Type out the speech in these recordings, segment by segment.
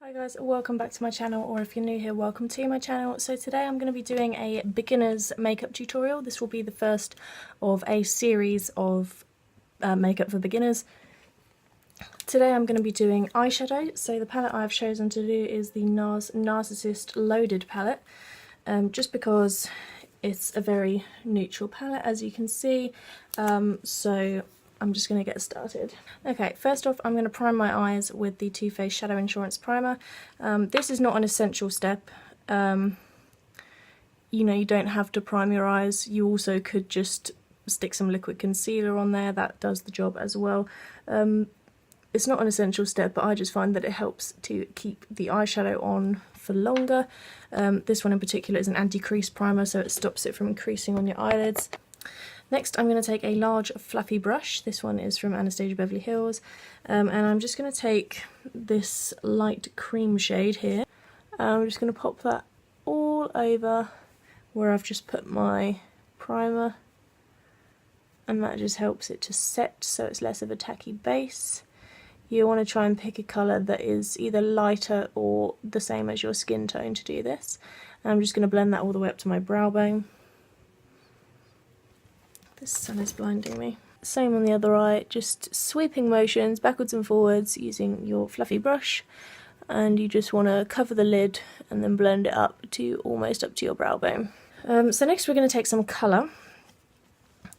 Hi guys, welcome back to my channel, or if you're new here, welcome to my channel. So today I'm going to be doing a beginner's makeup tutorial. This will be the first of a series of makeup for beginners. Today I'm going to be doing eyeshadow. So the palette I've chosen to do is the NARS Narcissist Loaded palette, just because it's a very neutral palette, as you can see. So I'm just going to get started. Okay, first off I'm going to prime my eyes with the Too Faced Shadow Insurance Primer. This is not an essential step. You know, you don't have to prime your eyes. You also could just stick some liquid concealer on there, that does the job as well. It's not an essential step, but I just find that it helps to keep the eyeshadow on for longer. This one in particular is an anti-crease primer, so it stops it from creasing on your eyelids. Next I'm going to take a large fluffy brush. This one is from Anastasia Beverly Hills, and I'm just going to take this light cream shade here. I'm just going to pop that all over where I've just put my primer, and that just helps it to set so it's less of a tacky base. You want to try and pick a colour that is either lighter or the same as your skin tone to do this. And I'm just going to blend that all the way up to my brow bone. The sun is blinding me. Same on the other eye, just sweeping motions backwards and forwards using your fluffy brush, and you just want to cover the lid and then blend it up to almost up to your brow bone. So next we're going to take some colour.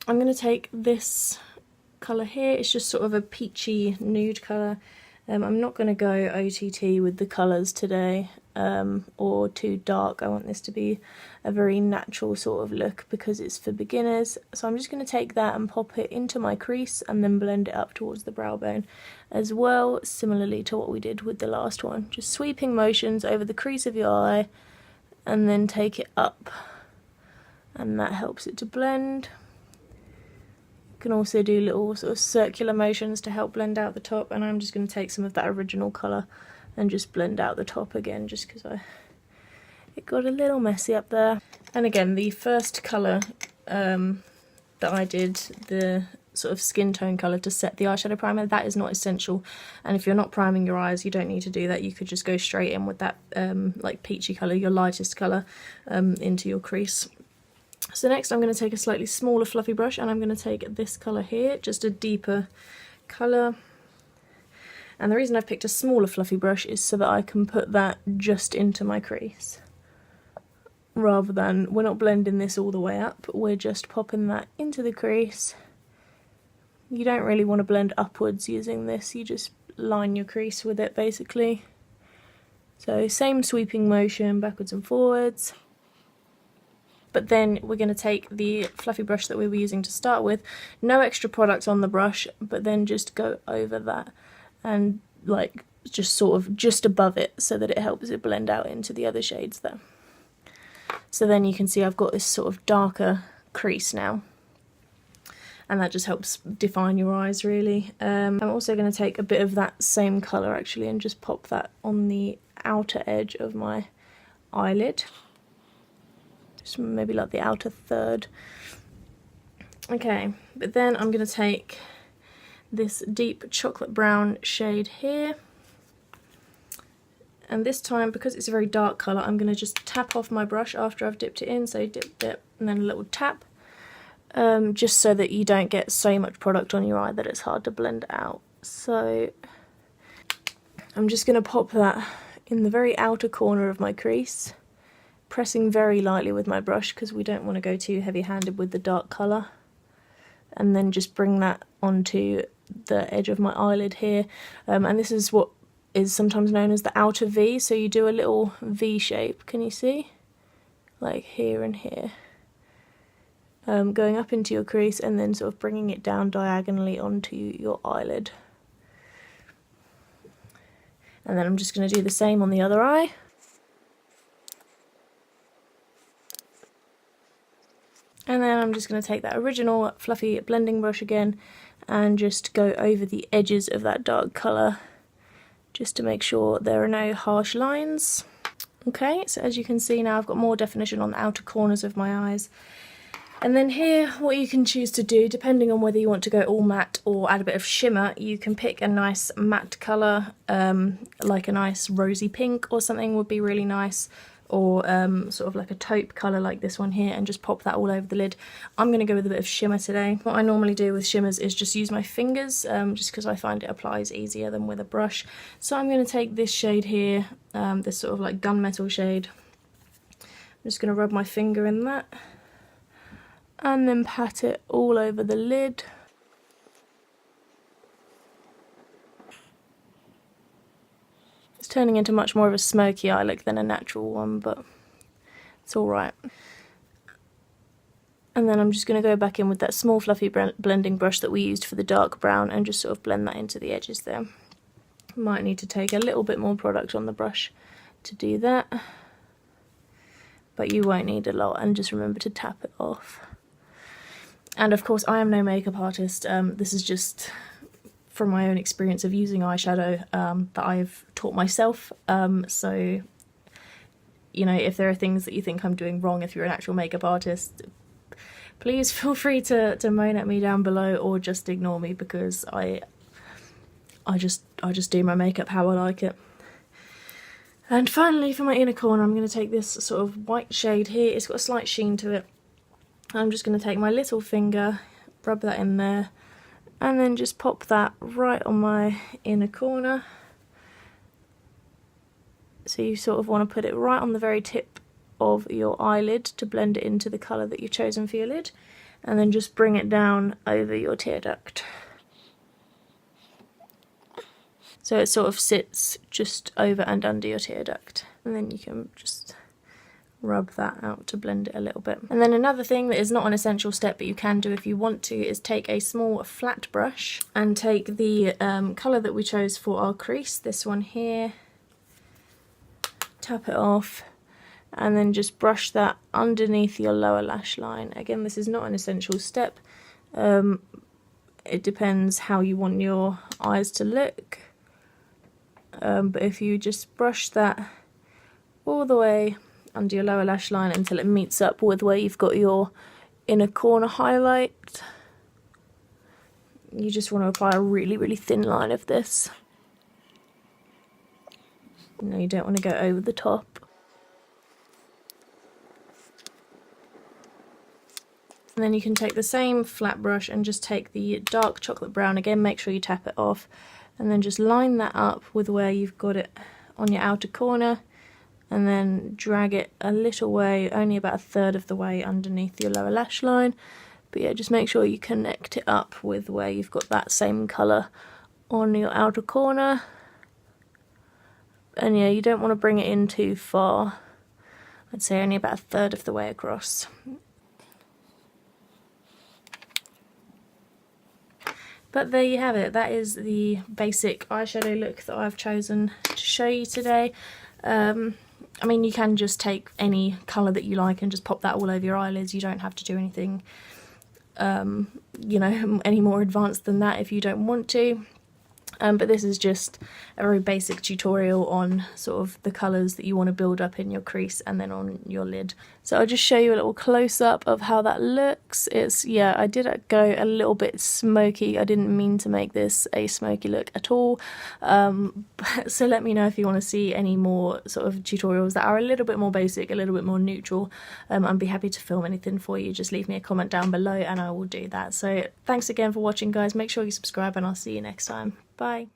I'm going to take this colour here. It's just sort of a peachy nude colour. I'm not going to go OTT with the colours today, or too dark. I want this to be a very natural sort of look because it's for beginners. So I'm just going to take that and pop it into my crease and then blend it up towards the brow bone as well, similarly to what we did with the last one. Just sweeping motions over the crease of your eye and then take it up, and that helps it to blend. You can also do little sort of circular motions to help blend out the top, and I'm just going to take some of that original colour and just blend out the top again, just because it got a little messy up there. And again, the first colour that I did, the sort of skin tone colour to set the eyeshadow primer, that is not essential, and if you're not priming your eyes you don't need to do that. You could just go straight in with that like peachy colour, your lightest colour, into your crease. So next I'm going to take a slightly smaller fluffy brush, and I'm going to take this colour here, just a deeper colour. And the reason I've picked a smaller fluffy brush is so that I can put that just into my crease, rather than, we're not blending this all the way up, we're just popping that into the crease. You don't really want to blend upwards using this, you just line your crease with it basically. So same sweeping motion backwards and forwards. But then we're going to take the fluffy brush that we were using to start with, no extra product on the brush, but then just go over that and like just sort of just above it so that it helps it blend out into the other shades there. So then you can see I've got this sort of darker crease now, and that just helps define your eyes really. I'm also going to take a bit of that same colour actually and just pop that on the outer edge of my eyelid. Just maybe like the outer third. Okay, but then I'm going to take this deep chocolate brown shade here, and this time, because it's a very dark colour, I'm going to just tap off my brush after I've dipped it in, so dip, dip, and then a little tap, just so that you don't get so much product on your eye that it's hard to blend out. So I'm just going to pop that in the very outer corner of my crease, pressing very lightly with my brush because we don't want to go too heavy-handed with the dark colour, and then just bring that onto the edge of my eyelid here, and this is what is sometimes known as the outer V, so you do a little V shape, can you see? Like here and here, going up into your crease and then sort of bringing it down diagonally onto your eyelid. And then I'm just going to do the same on the other eye. And then I'm just going to take that original fluffy blending brush again and just go over the edges of that dark colour, just to make sure there are no harsh lines. Okay, so as you can see now I've got more definition on the outer corners of my eyes. And then here, what you can choose to do, depending on whether you want to go all matte or add a bit of shimmer, you can pick a nice matte colour, like a nice rosy pink or something would be really nice, or sort of like a taupe colour like this one here, and just pop that all over the lid. I'm going to go with a bit of shimmer today. What I normally do with shimmers is just use my fingers, just because I find it applies easier than with a brush. So I'm going to take this shade here, this sort of like gunmetal shade. I'm just going to rub my finger in that, and then pat it all over the lid. It's turning into much more of a smoky eye look than a natural one, but it's alright. And then I'm just going to go back in with that small fluffy blending brush that we used for the dark brown and just sort of blend that into the edges there. Might need to take a little bit more product on the brush to do that, but you won't need a lot, and just remember to tap it off. And of course, I am no makeup artist. This is just from my own experience of using eyeshadow that I've taught myself. So, you know, if there are things that you think I'm doing wrong, if you're an actual makeup artist, please feel free to moan at me down below, or just ignore me, because I just do my makeup how I like it. And finally, for my inner corner, I'm going to take this sort of white shade here. It's got a slight sheen to it. I'm just going to take my little finger, rub that in there, and then just pop that right on my inner corner. So you sort of want to put it right on the very tip of your eyelid to blend it into the colour that you've chosen for your lid, and then just bring it down over your tear duct. So it sort of sits just over and under your tear duct, and then you can just rub that out to blend it a little bit. And then another thing that is not an essential step, but you can do if you want to, is take a small flat brush and take the colour that we chose for our crease, this one here, tap it off, and then just brush that underneath your lower lash line. Again, this is not an essential step. It depends how you want your eyes to look, but if you just brush that all the way under your lower lash line until it meets up with where you've got your inner corner highlight. You just want to apply a really, really thin line of this. No, you don't want to go over the top. And then you can take the same flat brush and just take the dark chocolate brown again, make sure you tap it off, and then just line that up with where you've got it on your outer corner, and then drag it a little way, only about a third of the way underneath your lower lash line. But yeah, just make sure you connect it up with where you've got that same colour on your outer corner. And yeah, you don't want to bring it in too far. I'd say only about a third of the way across. But there you have it. That is the basic eyeshadow look that I've chosen to show you today. I mean, you can just take any colour that you like and just pop that all over your eyelids. You don't have to do anything, you know, any more advanced than that if you don't want to. But this is just a very basic tutorial on sort of the colours that you want to build up in your crease and then on your lid. So I'll just show you a little close-up of how that looks. It's, yeah, I did go a little bit smoky. I didn't mean to make this a smoky look at all. So let me know if you want to see any more sort of tutorials that are a little bit more basic, a little bit more neutral. I'd be happy to film anything for you. Just leave me a comment down below and I will do that. So thanks again for watching, guys. Make sure you subscribe and I'll see you next time. Bye.